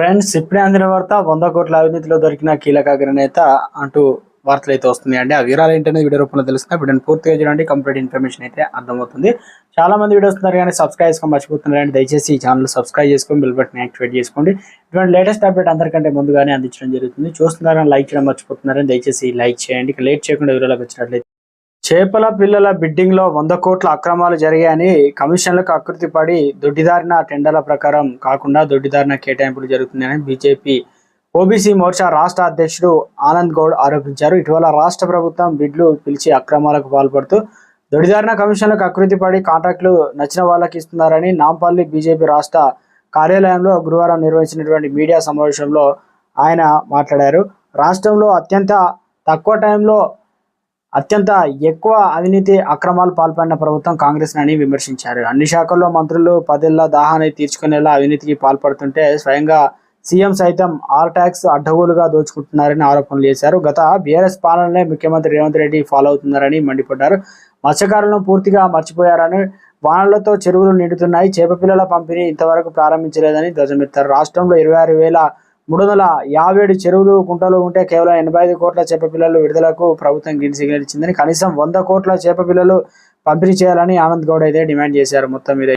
Friends, ఇప్పుడే అందిన వార్త 100 కోట్ల అవినీతిలో దొరికిన కీలక అగ్రనేత అంటూ వార్తలు అయితే వస్తున్నాయి అండి. ఆ వివరాలు ఏంటనేది వీడియో రూపంలో తెలుస్తుంది. వీడియోని పూర్తిగా చూడండి, కంప్లీట్ ఇన్ఫర్మేషన్ అయితే అర్థమవుతుంది. చాలా మంది వీడియోస్ ఉన్నారు కానీ సబ్స్క్రైబ్ చేసుకోవడం మర్చిపోతున్నారండి. దయచేసి ఈ ఛానల్ సబ్స్క్రైబ్ చేసుకొని బెల్ బటన్ యాక్టివేట్ చేసుకోండి. ఇటువంటి లేటెస్ట్ అప్డేట్ అందరికంటే ముందుగానే అందించడం జరుగుతుంది. చూస్తున్నారని లైక్ చేయడం మర్చిపోతున్నారని దయచేసి లైక్ చేయండి. లేట్ చేయకుండా వివరాలకు వచ్చినట్లయితే, చేపల పిల్లల బిడ్డింగ్ లో 100 కోట్ల అక్రమాలు జరిగాయని కమిషన్లకు అకృతి పడి దొడ్డిదారిన టెండర్ల ప్రకారం కాకుండా దొడ్డిదారిన కేటాయింపులు జరుగుతున్నాయని బీజేపీ ఓబీసీ మోర్చా రాష్ట్ర అధ్యక్షుడు ఆనంద్ గౌడ్ ఆరోపించారు. ఇటీవల రాష్ట్ర ప్రభుత్వం బిడ్లు పిలిచి అక్రమాలకు పాల్పడుతూ దొడ్డిదారిన కమిషన్లకు అకృతి పడి కాంట్రాక్టులు నచ్చిన వాళ్ళకి ఇస్తున్నారని నాంపల్లి బీజేపీ రాష్ట్ర కార్యాలయంలో గురువారం నిర్వహించినటువంటి మీడియా సమావేశంలో ఆయన మాట్లాడారు. రాష్ట్రంలో అత్యంత తక్కువ టైంలో అత్యంత ఎక్కువ అవినీతి అక్రమాలు పాల్పడిన ప్రభుత్వం కాంగ్రెస్ అని విమర్శించారు. అన్ని శాఖల్లో మంత్రులు 10 ఏళ్ల దాహాన్ని తీర్చుకునేలా అవినీతికి పాల్పడుతుంటే స్వయంగా సీఎం సైతం ఆర్ ట్యాక్స్ అడ్డగోలుగా దోచుకుంటున్నారని ఆరోపణలు చేశారు. గత బీఆర్ఎస్ పాలననే ముఖ్యమంత్రి రేవంత్ రెడ్డి ఫాలో అవుతున్నారని మండిపడ్డారు. మత్స్యకారులను పూర్తిగా మర్చిపోయారని, వానలతో చెరువులు నిండుతున్నాయి, చేప పిల్లల పంపిణీ ఇంతవరకు ప్రారంభించలేదని ధ్వజమెత్తారు. రాష్ట్రంలో 26,357 చెరువులు కుంటలు ఉంటే కేవలం 85 కోట్ల చేప పిల్లలు విడుదలకు ప్రభుత్వం గ్రీన్ సిగ్నల్ ఇచ్చిందని, కనీసం 100 కోట్ల చేప పిల్లలు పంపిణీ చేయాలని ఆనంద్ గౌడ్ అయితే డిమాండ్ చేశారు. మొత్తం మీద